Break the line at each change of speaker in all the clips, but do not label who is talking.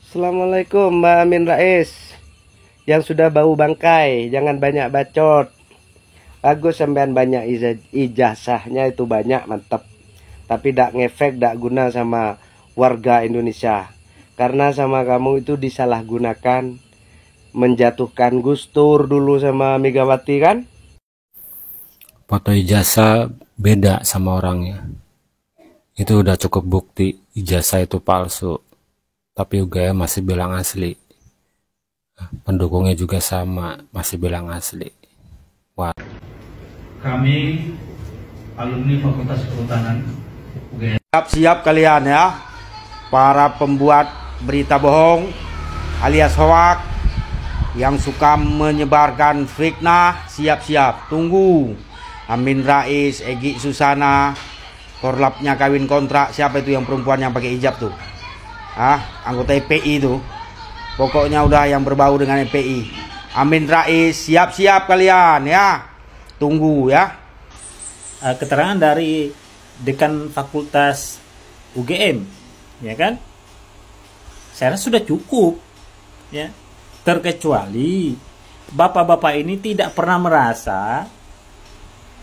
Assalamualaikum Mbak Amin Rais. Yang sudah bau bangkai, jangan banyak bacot. Bagus sampean banyak ijazahnya, itu banyak, mantap. Tapi dak ngefek, dak guna sama warga Indonesia. Karena sama kamu itu disalahgunakan, menjatuhkan Gus Dur dulu sama Megawati kan?
Foto ijazah beda sama orangnya. Itu udah cukup bukti ijazah itu palsu. Tapi UGM masih bilang asli. Pendukungnya juga sama, masih bilang asli. Wah.
Kami alumni Fakultas Kehutanan UGM.
Siap-siap kalian ya, para pembuat berita bohong alias hoak yang suka menyebarkan fitnah, siap-siap. Tunggu Amin Rais, Egy Susana, korlapnya kawin kontrak. Siapa itu yang perempuan yang pakai hijab tuh? Anggota EPI itu. Pokoknya udah yang berbau dengan EPI. Amin Rais, siap-siap kalian ya. Tunggu ya.
Keterangan dari dekan Fakultas UGM, ya kan? Saya rasa sudah cukup, ya. Terkecuali bapak-bapak ini tidak pernah merasa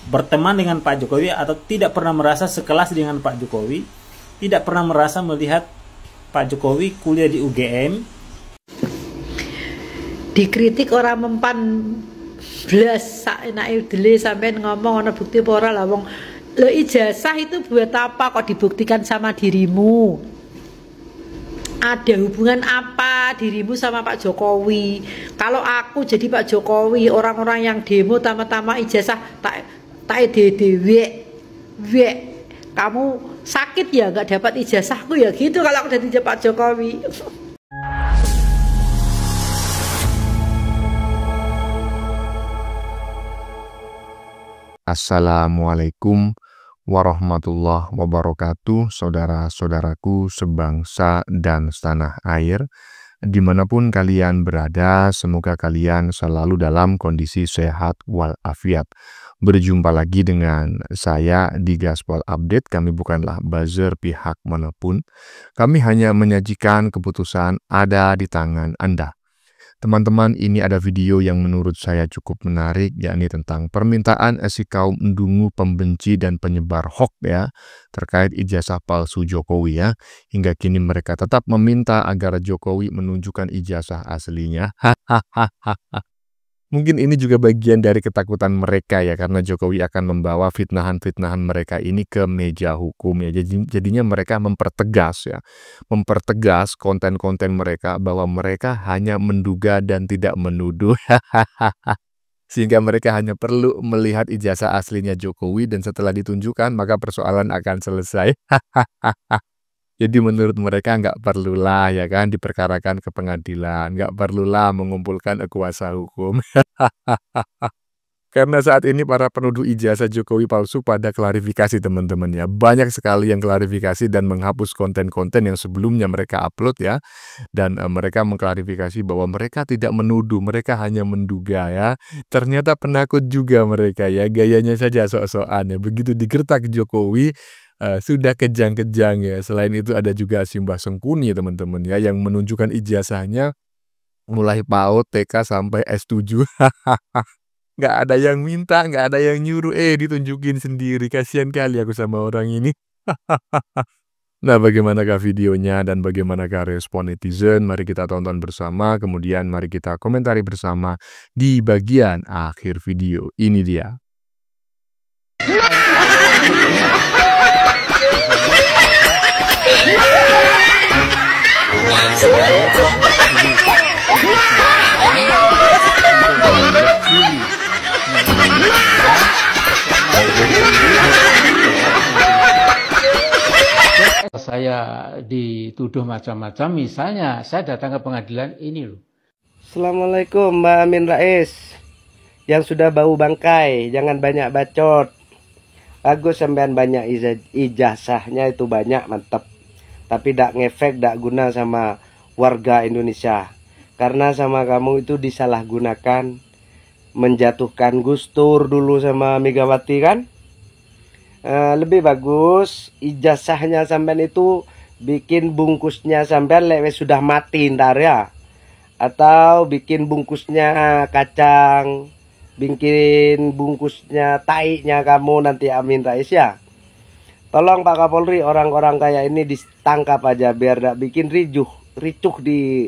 berteman dengan Pak Jokowi atau tidak pernah merasa sekelas dengan Pak Jokowi, tidak pernah merasa melihat Pak Jokowi kuliah di UGM.
Dikritik orang mempan blas saenake dele sampean ngomong ana bukti apa ora lah wong. Lo ijazah itu buat apa kok dibuktikan sama dirimu? Ada hubungan apa dirimu sama Pak Jokowi? Kalau aku jadi Pak Jokowi, orang-orang yang demo tama-tama ijazah tak dewe. Kamu sakit ya nggak dapat ijazahku ya gitu kalau aku jadi Pak Jokowi.
Assalamualaikum warahmatullahi wabarakatuh, saudara-saudaraku sebangsa dan setanah air. Dimanapun kalian berada, semoga kalian selalu dalam kondisi sehat walafiat. Berjumpa lagi dengan saya di Gaspol Update. Kami bukanlah buzzer pihak manapun. Kami hanya menyajikan keputusan ada di tangan Anda. Teman-teman, ini ada video yang menurut saya cukup menarik, yakni tentang permintaan si kaum ndungu pembenci dan penyebar hoax ya, terkait ijazah palsu Jokowi ya. Hingga kini mereka tetap meminta agar Jokowi menunjukkan ijazah aslinya. Mungkin ini juga bagian dari ketakutan mereka ya, karena Jokowi akan membawa fitnahan-fitnahan mereka ini ke meja hukum ya. Jadinya mereka mempertegas konten-konten mereka bahwa mereka hanya menduga dan tidak menuduh. Sehingga mereka hanya perlu melihat ijazah aslinya Jokowi dan setelah ditunjukkan maka persoalan akan selesai. Jadi menurut mereka nggak perlulah ya kan diperkarakan ke pengadilan, nggak perlulah mengumpulkan kuasa hukum. Karena saat ini para penuduh ijazah Jokowi palsu pada klarifikasi teman-teman ya. Banyak sekali yang klarifikasi dan menghapus konten-konten yang sebelumnya mereka upload ya. Dan mereka mengklarifikasi bahwa mereka tidak menuduh, mereka hanya menduga ya. Ternyata penakut juga mereka ya, gayanya saja sok-sokan ya. Begitu digertak Jokowi, sudah kejang-kejang ya. Selain itu ada juga Simbah Sengkuni teman-teman ya, yang menunjukkan ijazahnya mulai PAUD, TK sampai S7. Nggak ada yang minta, nggak ada yang nyuruh, ditunjukin sendiri. Kasihan kali aku sama orang ini. Nah, bagaimanakah videonya dan bagaimanakah respon netizen? Mari kita tonton bersama, kemudian mari kita komentari bersama di bagian akhir video. Ini dia.
Saya dituduh macam-macam, misalnya saya datang ke pengadilan ini loh.
Assalamualaikum Mbak Amin Rais. Yang sudah bau bangkai, jangan banyak bacot. Bagus sampean banyak ijazahnya, itu banyak, mantap. Tapi dak ngefek, dak guna sama warga Indonesia. Karena sama kamu itu disalahgunakan, menjatuhkan Gus Dur dulu sama Megawati kan? Lebih bagus ijazahnya sampean itu bikin bungkusnya sampean lewat sudah mati ntar ya, atau bikin bungkusnya kacang, bikin bungkusnya taiknya kamu nanti Amin Rais ya. Tolong Pak Kapolri, orang-orang kayak ini ditangkap aja biar gak bikin ricuh di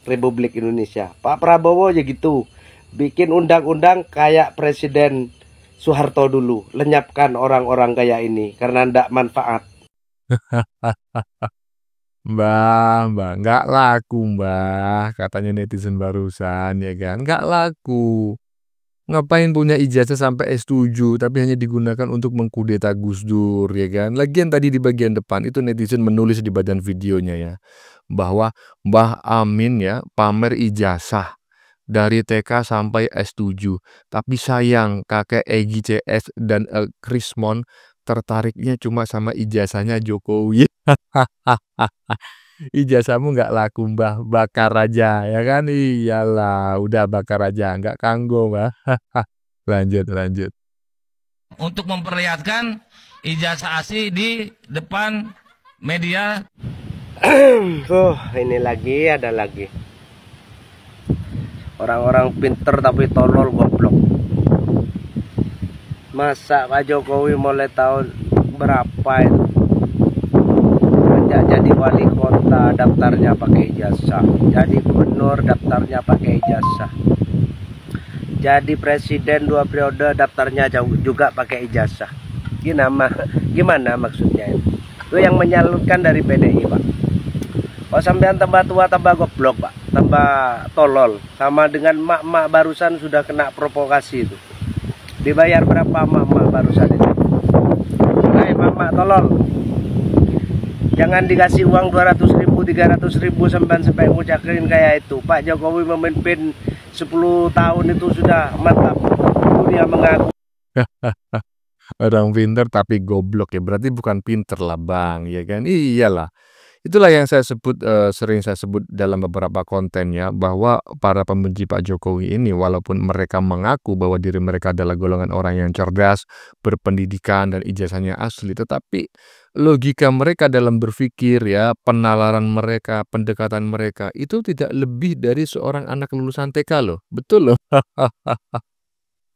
Republik Indonesia. Pak Prabowo aja gitu, bikin undang-undang kayak Presiden Soeharto dulu, lenyapkan orang-orang kayak ini karena ndak manfaat.
Mbah, nggak laku mbah, katanya netizen barusan ya kan, nggak laku. Ngapain punya ijazah sampai S7 tapi hanya digunakan untuk mengkudeta Gus Dur ya kan. Lagian tadi di bagian depan itu netizen menulis di bagian videonya ya, bahwa Mbah Amin ya pamer ijazah dari TK sampai S7. Tapi sayang kakek Egy CS dan Krismon tertariknya cuma sama ijazahnya Jokowi. Ijazahmu nggak laku mbah, bakar aja ya kan. Iyalah udah bakar aja, nggak kanggo mbah. lanjut.
Untuk memperlihatkan ijazah asli di depan media.
Ini lagi ada lagi orang-orang pinter tapi tolol goblok. Masa Pak Jokowi mulai tahun berapa itu jadi wali kota daftarnya pakai ijazah, jadi gubernur daftarnya pakai ijazah, jadi presiden 2 periode daftarnya juga pakai ijazah. Gimana maksudnya itu yang menyalurkan dari PDI Pak. Kalau sampean tambah tua tambah goblok Pak, tambah tolol, sama dengan mak-mak barusan sudah kena provokasi itu. Dibayar berapa mak-mak barusan itu? Hai mak-mak tolol, jangan dikasih uang 200.000, 300.000 sampai ngucakin kayak itu. Pak Jokowi memimpin 10 tahun itu sudah mantap, dunia mengaku.
Orang pinter tapi goblok ya, berarti bukan pinter lah bang ya kan. Iyalah, itulah yang saya sebut, sering saya sebut dalam beberapa kontennya, bahwa para pembenci Pak Jokowi ini walaupun mereka mengaku bahwa diri mereka adalah golongan orang yang cerdas, berpendidikan dan ijazahnya asli, tetapi logika mereka dalam berpikir ya, penalaran mereka, pendekatan mereka itu tidak lebih dari seorang anak lulusan TK loh. Betul loh.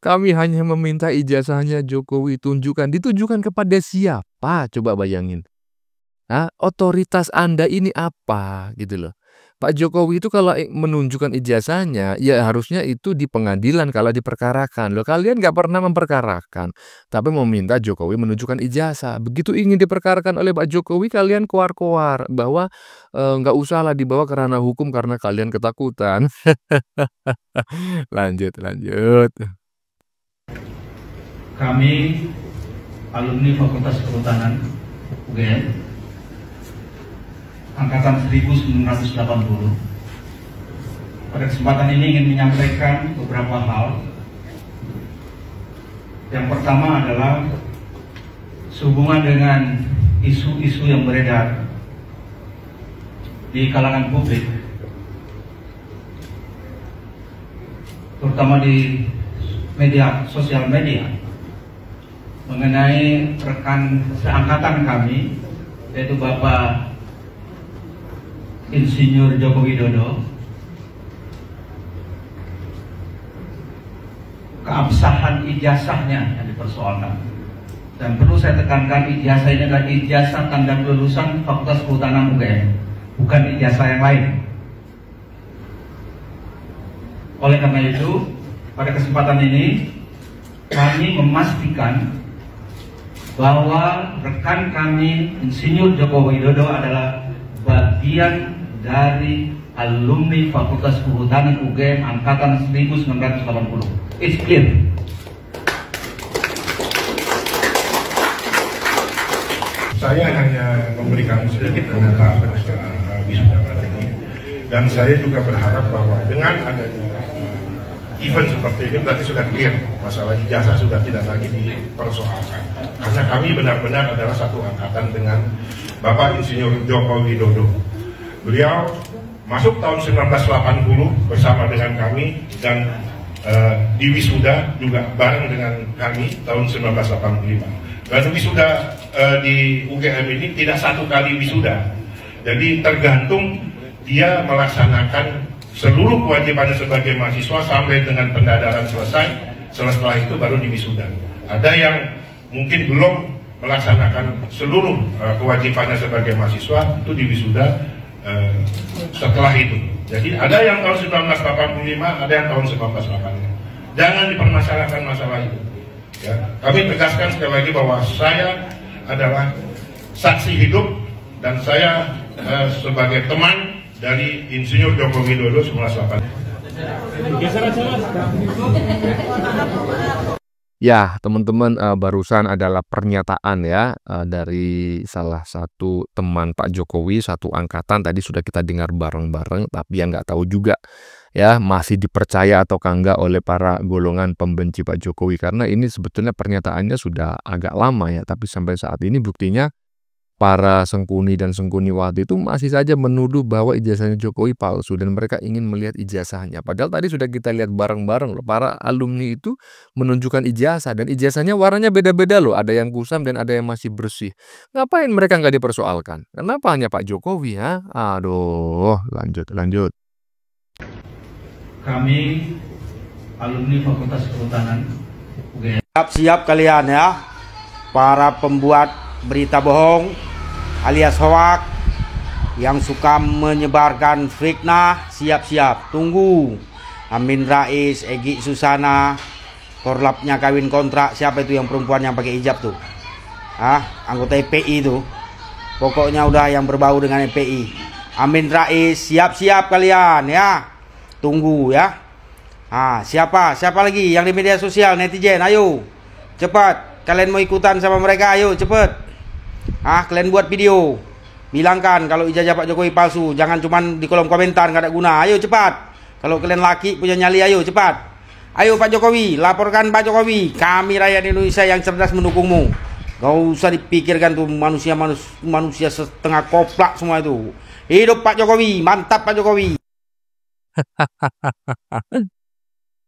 Kami hanya meminta ijazahnya Jokowi ditujukan kepada siapa? Coba bayangin. Otoritas Anda ini apa gitu loh. Pak Jokowi itu kalau menunjukkan ijazahnya ya harusnya itu di pengadilan kalau diperkarakan. Loh kalian nggak pernah memperkarakan, tapi meminta Jokowi menunjukkan ijazah. Begitu ingin diperkarakan oleh Pak Jokowi kalian koar-koar bahwa nggak usahlah dibawa ke ranah hukum karena kalian ketakutan. lanjut.
Kami alumni Fakultas Kehutanan UGM angkatan 1980 pada kesempatan ini ingin menyampaikan beberapa hal. Yang pertama adalah sehubungan dengan isu-isu yang beredar di kalangan publik, terutama di sosial media, mengenai rekan seangkatan kami, yaitu Bapak Insinyur Joko Widodo, keabsahan ijazahnya yang dipersoalkan. Dan perlu saya tekankan, ijazah ini adalah ijazah tanda kelulusan Fakultas Kehutanan UGM, bukan ijazah yang lain. Oleh karena itu, pada kesempatan ini kami memastikan bahwa rekan kami Insinyur Joko Widodo adalah bagian dari alumni Fakultas Kehutanan UGM angkatan 1980. It's clear.
Saya hanya memberikan sedikit komentar wisuda ini, dan saya juga berharap bahwa dengan adanya event seperti ini berarti sudah clear, masalah ijazah sudah tidak lagi dipersoalkan, karena kami benar-benar adalah satu angkatan dengan Bapak Insinyur Joko Widodo. Beliau masuk tahun 1980 bersama dengan kami, dan di wisuda juga bareng dengan kami tahun 1985. Dan wisuda di UGM ini tidak satu kali wisuda. Jadi tergantung dia melaksanakan seluruh kewajibannya sebagai mahasiswa sampai dengan pendadaran selesai. Setelah itu baru diwisuda. Ada yang mungkin belum melaksanakan seluruh kewajibannya sebagai mahasiswa, itu diwisuda setelah itu. Jadi ada yang tahun 1985, ada yang tahun 1985. Jangan dipermasalahkan masalah itu. Ya, kami tegaskan sekali lagi bahwa saya adalah saksi hidup dan saya sebagai teman dari Insinyur Joko Widodo 1985.
Ya, teman-teman, barusan adalah pernyataan ya dari salah satu teman Pak Jokowi, satu angkatan tadi sudah kita dengar bareng-bareng, tapi yang nggak tahu juga ya masih dipercaya atau enggak oleh para golongan pembenci Pak Jokowi, karena ini sebetulnya pernyataannya sudah agak lama ya, tapi sampai saat ini buktinya para sengkuni dan sengkuniwati itu masih saja menuduh bahwa ijazahnya Jokowi palsu dan mereka ingin melihat ijazahnya. Padahal tadi sudah kita lihat bareng-bareng loh, para alumni itu menunjukkan ijazah dan ijazahnya warnanya beda-beda loh. Ada yang kusam dan ada yang masih bersih. Ngapain mereka nggak dipersoalkan? Kenapa hanya Pak Jokowi ya? Aduh, lanjut.
Kami alumni Fakultas Kehutanan UGM.
Siap-siap kalian ya, para pembuat berita bohong alias hoak yang suka menyebarkan fitnah, siap-siap, tunggu. Amin Rais, Egy Susana, korlapnya kawin kontrak, siapa itu yang perempuan yang pakai hijab tuh? Anggota EPI itu. Pokoknya udah yang berbau dengan EPI. Amin Rais, siap-siap kalian ya. Tunggu ya. Siapa lagi yang di media sosial netizen, ayo. Cepat, kalian mau ikutan sama mereka, ayo cepet. Kalian buat video, bilangkan kalau ijazah Pak Jokowi palsu. Jangan cuman di kolom komentar nggak ada guna. Ayo cepat. Kalau kalian laki punya nyali, ayo cepat. Ayo Pak Jokowi, laporkan Pak Jokowi. Kami rakyat Indonesia yang cerdas mendukungmu. Gak usah dipikirkan tuh manusia setengah koplak semua itu. Hidup Pak Jokowi, mantap Pak Jokowi.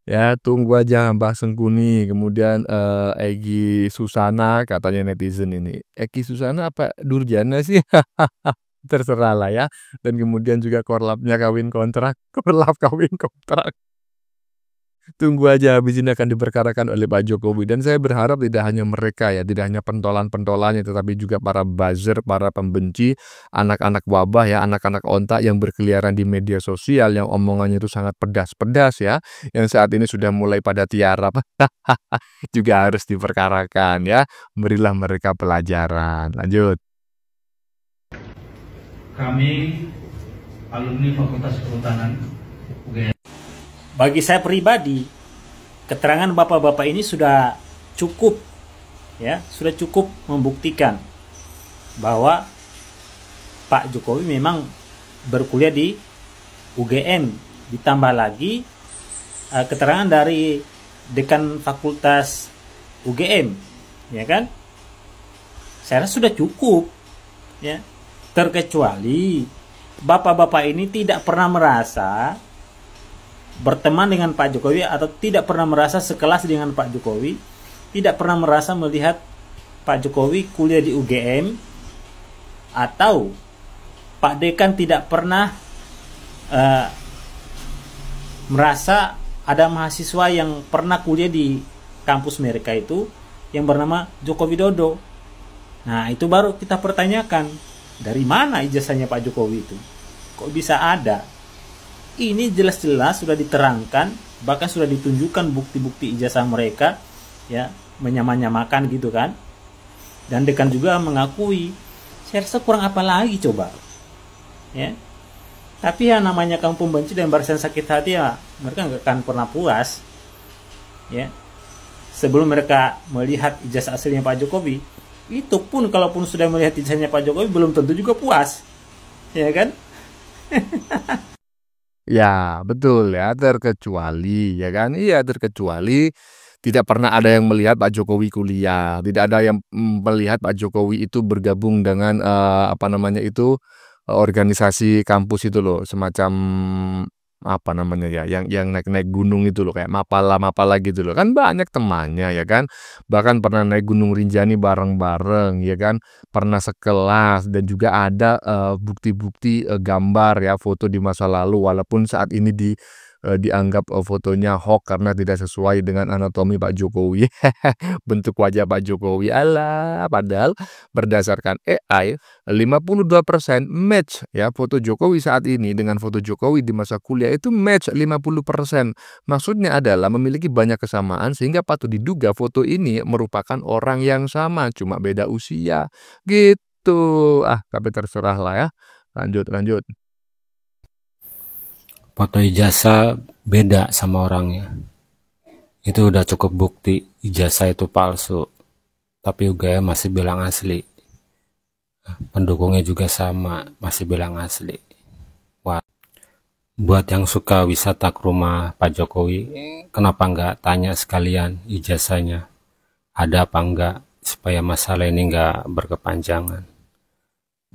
Ya, tunggu aja Mbak Sengkuni, kemudian Egy Susana katanya netizen ini. Egy Susana apa Durjana sih? Terserah lah ya. Dan kemudian juga korlapnya kawin kontrak. Tunggu aja, habis ini akan diperkarakan oleh Pak Jokowi. Dan saya berharap tidak hanya mereka ya, tidak hanya pentolan-pentolannya, tetapi juga para buzzer, para pembenci, anak-anak wabah ya, anak-anak ontak yang berkeliaran di media sosial, yang omongannya itu sangat pedas-pedas ya, yang saat ini sudah mulai pada tiarap, juga harus diperkarakan ya. Berilah mereka pelajaran. Lanjut.
Kami alumni Fakultas Kehutanan UGM.
Bagi saya pribadi, keterangan bapak-bapak ini sudah cukup ya, sudah cukup membuktikan bahwa Pak Jokowi memang berkuliah di UGM. Ditambah lagi keterangan dari dekan Fakultas UGM, ya kan? Saya rasa sudah cukup ya. Terkecuali bapak-bapak ini tidak pernah merasa berteman dengan Pak Jokowi atau tidak pernah merasa sekelas dengan Pak Jokowi, tidak pernah merasa melihat Pak Jokowi kuliah di UGM, atau Pak Dekan tidak pernah merasa ada mahasiswa yang pernah kuliah di kampus mereka itu yang bernama Joko Widodo. Nah, itu baru kita pertanyakan, dari mana ijazahnya Pak Jokowi itu? Kok bisa ada? Ini jelas-jelas sudah diterangkan, bahkan sudah ditunjukkan bukti-bukti ijazah mereka ya, menyamakan gitu kan. Dan dekan juga mengakui. Saya rasa kurang apa lagi coba ya. Tapi ya namanya kaum pembenci dan barisan sakit hati ya, mereka nggak akan pernah puas ya. Sebelum mereka melihat ijazah aslinya Pak Jokowi, itu pun kalaupun sudah melihat ijazahnya Pak Jokowi belum tentu juga puas ya kan.
Ya, betul ya, terkecuali ya kan. Iya, terkecuali tidak pernah ada yang melihat Pak Jokowi kuliah, tidak ada yang melihat Pak Jokowi itu bergabung dengan organisasi kampus itu loh, semacam apa namanya ya, yang naik-naik gunung itu loh, kayak Mapala gitu loh. Kan banyak temannya ya kan. Bahkan pernah naik Gunung Rinjani bareng-bareng ya kan. Pernah sekelas dan juga ada bukti-bukti gambar ya, foto di masa lalu walaupun saat ini dianggap fotonya hoax karena tidak sesuai dengan anatomi Pak Jokowi. Bentuk wajah Pak Jokowi. Alah, padahal berdasarkan AI 52% match ya, foto Jokowi saat ini dengan foto Jokowi di masa kuliah itu match 50%. Maksudnya adalah memiliki banyak kesamaan sehingga patut diduga foto ini merupakan orang yang sama, cuma beda usia. Gitu. Tapi terserah lah ya. Lanjut.
Foto ijazah beda sama orangnya. Itu udah cukup bukti ijazah itu palsu. Tapi UGM masih bilang asli. Pendukungnya juga sama, masih bilang asli. Wah, buat yang suka wisata ke rumah Pak Jokowi, kenapa nggak tanya sekalian ijazahnya ada apa enggak, supaya masalah ini nggak berkepanjangan.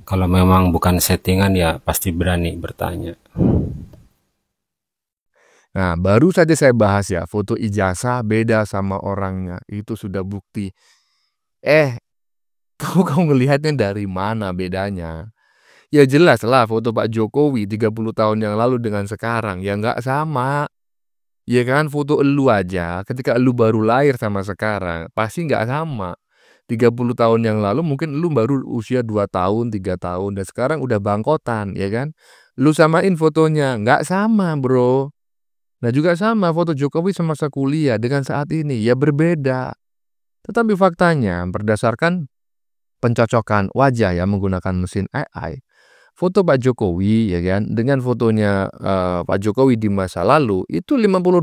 Kalau memang bukan settingan ya pasti berani bertanya.
Nah, baru saja saya bahas ya, foto ijazah beda sama orangnya. Itu sudah bukti. Kamu ngelihatnya dari mana bedanya? Ya jelas lah foto Pak Jokowi 30 tahun yang lalu dengan sekarang. Ya nggak sama. Ya kan, foto elu aja ketika elu baru lahir sama sekarang pasti nggak sama. 30 tahun yang lalu mungkin elu baru usia 2 tahun, 3 tahun. Dan sekarang udah bangkotan, ya kan? Lu samain fotonya, nggak sama bro. Nah juga sama foto Jokowi semasa kuliah dengan saat ini, ya berbeda. Tetapi faktanya berdasarkan pencocokan wajah ya menggunakan mesin AI, foto Pak Jokowi ya kan dengan fotonya Pak Jokowi di masa lalu itu 52%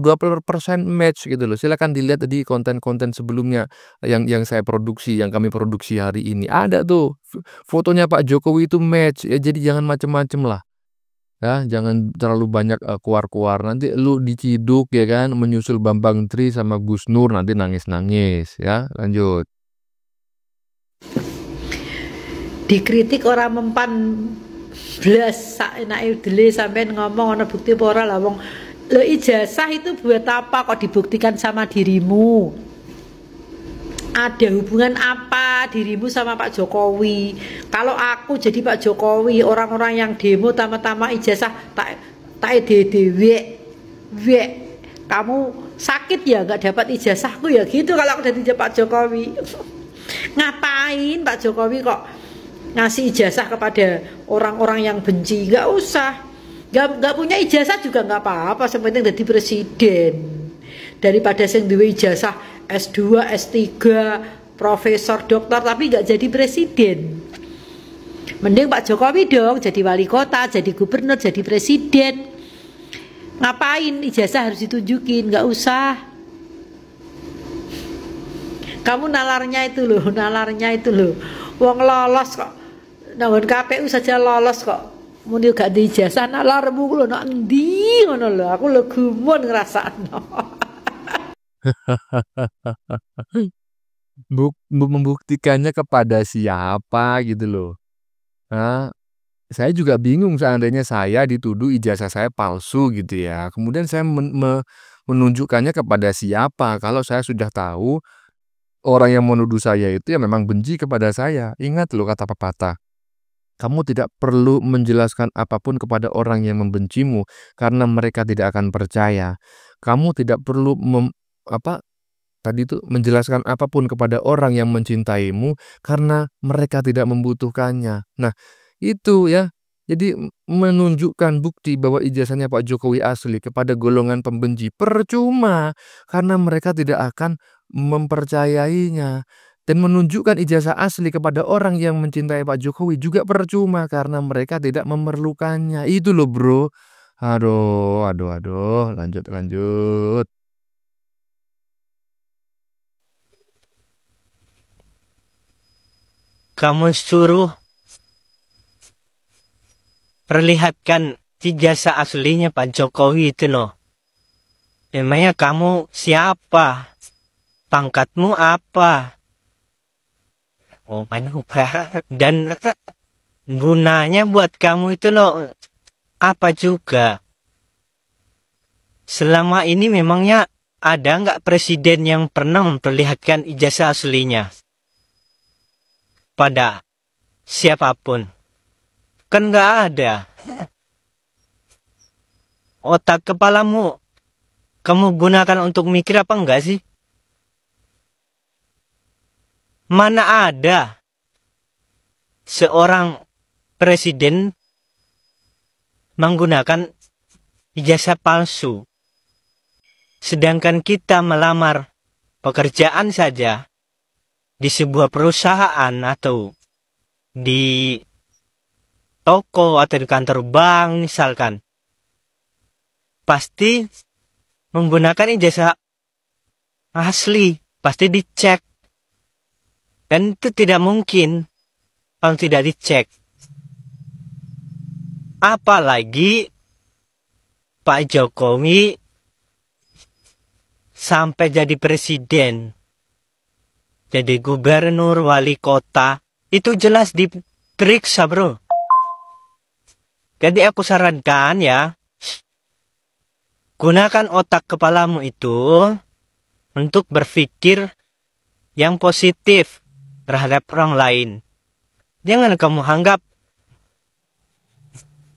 match gitu loh. Silakan dilihat di konten-konten sebelumnya yang saya produksi, yang kami produksi hari ini. Ada tuh fotonya Pak Jokowi itu match ya, jadi jangan macem-macem lah. Ya, jangan terlalu banyak kuar-kuar, nanti lu diciduk ya kan, menyusul Bambang Tri sama Gus Nur nanti nangis-nangis ya. Lanjut.
Dikritik orang mempan blas saenake dele sampean ngomong ana bukti apa ora lah wong. Lo ijazah itu buat apa kok dibuktikan sama dirimu? Ada hubungan apa dirimu sama Pak Jokowi? Kalau aku jadi Pak Jokowi, orang-orang yang demo tama-tama ijazah tak dewe. Kamu sakit ya nggak dapat ijazahku ya gitu kalau aku jadi Pak Jokowi. Ngapain Pak Jokowi kok ngasih ijazah kepada orang-orang yang benci? Nggak usah. Nggak punya ijazah juga nggak apa-apa, yang penting jadi presiden. Daripada sing duwe ijazah S2, S3, profesor, doktor tapi nggak jadi presiden. Mending Pak Jokowi dong jadi wali kota, jadi gubernur, jadi presiden. Ngapain ijazah harus ditunjukin? Nggak usah. Kamu nalarnya itu loh. Wong lolos kok. Nanggon KPU saja lolos kok. Mun yo gak di ijazah nalarmu lho nak endi ngono lho. Aku lho gumun ngrasakno.
Membuktikannya kepada siapa gitu loh. Saya juga bingung seandainya saya dituduh ijazah saya palsu gitu ya. Kemudian saya menunjukkannya kepada siapa kalau saya sudah tahu orang yang menuduh saya itu ya memang benci kepada saya. Ingat loh kata pepatah. Kamu tidak perlu menjelaskan apapun kepada orang yang membencimu karena mereka tidak akan percaya. Kamu tidak perlu menjelaskan apapun kepada orang yang mencintaimu karena mereka tidak membutuhkannya. Nah, itu ya. Jadi menunjukkan bukti bahwa ijazahnya Pak Jokowi asli kepada golongan pembenci percuma karena mereka tidak akan mempercayainya. Dan menunjukkan ijazah asli kepada orang yang mencintai Pak Jokowi juga percuma karena mereka tidak memerlukannya. Itu loh bro. Aduh. Lanjut.
Kamu suruh perlihatkan ijazah aslinya Pak Jokowi itu loh. Emangnya kamu siapa? Pangkatmu apa? Oh mana dan gunanya buat kamu itu loh apa juga? selama ini memangnya ada nggak presiden yang pernah memperlihatkan ijazah aslinya pada siapapun? Kan nggak ada. Otak kepalamu kamu gunakan untuk mikir apa enggak sih? Mana ada seorang presiden menggunakan ijazah palsu. Sedangkan kita melamar pekerjaan saja di sebuah perusahaan atau di toko atau di kantor bank misalkan, pasti menggunakan ijazah asli, pasti dicek. Dan itu tidak mungkin kalau tidak dicek. Apalagi Pak Jokowi sampai jadi presiden, jadi gubernur, wali kota, itu jelas diperiksa, bro. Jadi aku sarankan ya, gunakan otak kepalamu itu untuk berpikir yang positif terhadap orang lain. Jangan kamu anggap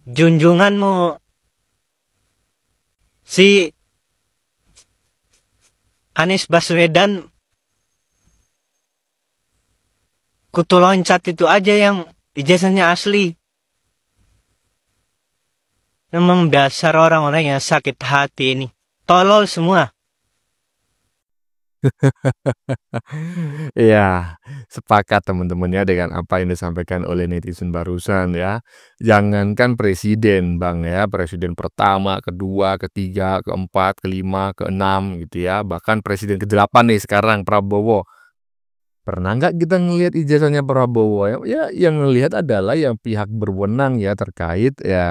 junjunganmu si Anies Baswedan kutu loncat itu aja yang ijazahnya asli. Memang dasar orang-orang yang sakit hati ini. Tolol semua.
Ya, sepakat teman-teman ya dengan apa yang disampaikan oleh netizen barusan ya. Jangankan presiden Bang ya, presiden pertama, kedua, ketiga, keempat, kelima, keenam gitu ya. Bahkan presiden ke-8 nih sekarang, Prabowo. Pernah nggak kita ngelihat ijazahnya Prabowo ya? Ya, yang ngelihat adalah yang pihak berwenang ya terkait ya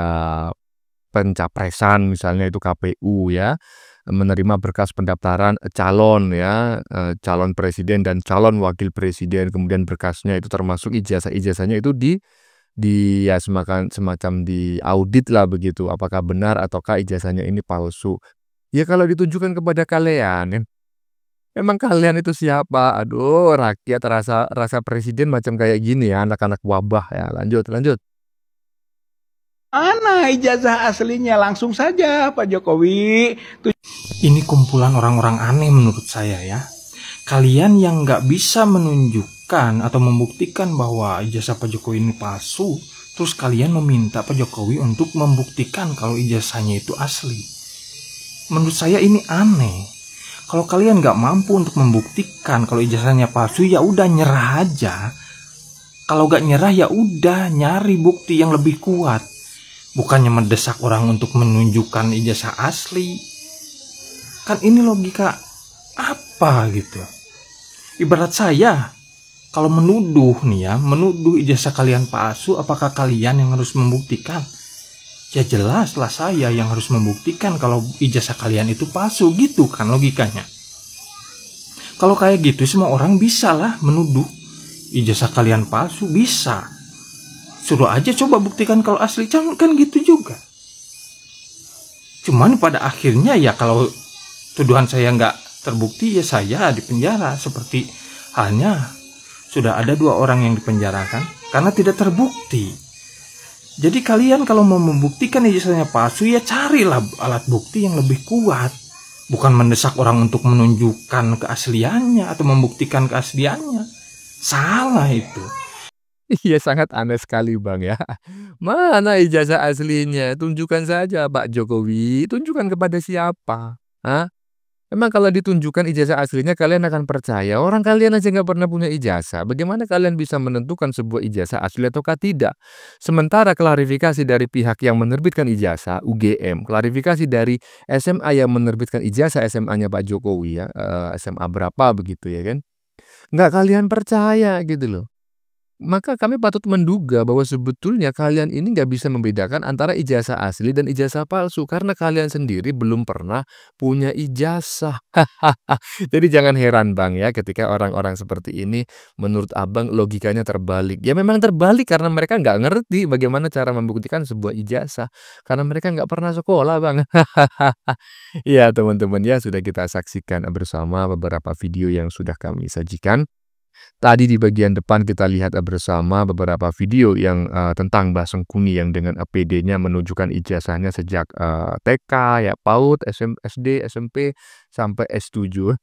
pencapresan misalnya itu KPU ya, menerima berkas pendaftaran calon ya, calon presiden dan calon wakil presiden, kemudian berkasnya itu termasuk ijazahnya itu di ya semacam diaudit lah begitu, apakah benar ataukah ijazahnya ini palsu. Ya kalau ditujukan kepada kalian, emang kalian itu siapa? Aduh, rakyat rasa presiden macam kayak gini ya, anak-anak wabah ya. Lanjut.
Mana ijazah aslinya? Langsung saja Pak Jokowi.
Ini kumpulan orang-orang aneh menurut saya ya. Kalian yang nggak bisa menunjukkan atau membuktikan bahwa ijazah Pak Jokowi ini palsu, terus kalian meminta Pak Jokowi untuk membuktikan kalau ijazahnya itu asli. Menurut saya ini aneh. Kalau kalian nggak mampu untuk membuktikan kalau ijazahnya palsu, ya udah nyerah aja. Kalau nggak nyerah ya udah nyari bukti yang lebih kuat. Bukannya mendesak orang untuk menunjukkan ijazah asli. Kan ini logika apa gitu. Ibarat saya, kalau menuduh nih ya, menuduh ijazah kalian palsu, apakah kalian yang harus membuktikan? Ya jelaslah saya yang harus membuktikan kalau ijazah kalian itu palsu, gitu kan logikanya. Kalau kayak gitu semua orang bisa lah menuduh ijazah kalian palsu, bisa. Suruh aja coba buktikan kalau asli, kan gitu juga. Cuman pada akhirnya ya kalau tuduhan saya nggak terbukti ya saya dipenjara. Seperti halnya sudah ada 2 orang yang dipenjarakan karena tidak terbukti. Jadi kalian kalau mau membuktikan ijazahnya palsu ya carilah alat bukti yang lebih kuat. Bukan mendesak orang untuk menunjukkan keasliannya atau membuktikan keasliannya. Salah itu.
Iya sangat aneh sekali Bang ya. Mana ijazah aslinya? Tunjukkan saja Pak Jokowi. Tunjukkan kepada siapa? Hah? Emang kalau ditunjukkan ijazah aslinya kalian akan percaya? Orang kalian aja nggak pernah punya ijazah. Bagaimana kalian bisa menentukan sebuah ijazah asli ataukah tidak? Sementara klarifikasi dari pihak yang menerbitkan ijazah, UGM, klarifikasi dari SMA yang menerbitkan ijazah SMA-nya Pak Jokowi ya, SMA berapa begitu ya kan? Nggak kalian percaya gitu loh. maka kami patut menduga bahwa sebetulnya kalian ini nggak bisa membedakan antara ijazah asli dan ijazah palsu karena kalian sendiri belum pernah punya ijazah. Jadi jangan heran Bang ya ketika orang-orang seperti ini menurut Abang logikanya terbalik. Ya memang terbalik karena mereka nggak ngerti bagaimana cara membuktikan sebuah ijazah karena mereka nggak pernah sekolah Bang. Iya teman-teman ya sudah kita saksikan bersama beberapa video yang sudah kami sajikan. Tadi di bagian depan kita lihat bersama beberapa video yang tentang Mbah Sengkuni yang dengan PD-nya menunjukkan ijazahnya sejak TK, ya PAUD, SD, SMP, sampai S7.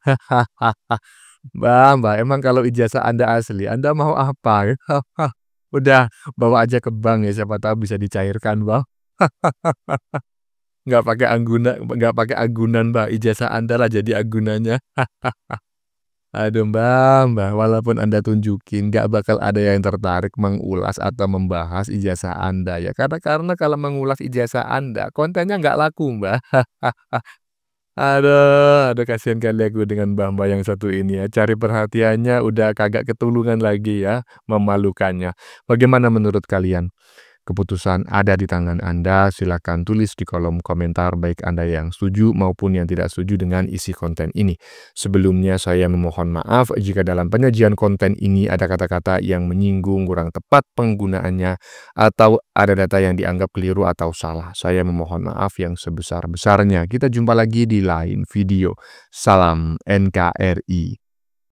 Mbak, emang kalau ijazah Anda asli, Anda mau apa? Udah, bawa aja ke bank ya, siapa tahu bisa dicairkan, Mbak. Nggak pakai agunan, Mbak. Ijazah Anda lah jadi agunannya. Aduh Mbak, walaupun Anda tunjukin nggak bakal ada yang tertarik mengulas atau membahas ijazah Anda ya. Karena kalau mengulas ijazah Anda, kontennya nggak laku Mbak. Aduh kasihan kali aku dengan Mbak yang satu ini ya. Cari perhatiannya udah kagak ketulungan lagi ya, memalukannya. Bagaimana menurut kalian? Keputusan ada di tangan Anda, silakan tulis di kolom komentar baik Anda yang setuju maupun yang tidak setuju dengan isi konten ini. Sebelumnya saya memohon maaf jika dalam penyajian konten ini ada kata-kata yang menyinggung, kurang tepat penggunaannya, atau ada data yang dianggap keliru atau salah. Saya memohon maaf yang sebesar-besarnya. Kita jumpa lagi di lain video. Salam NKRI.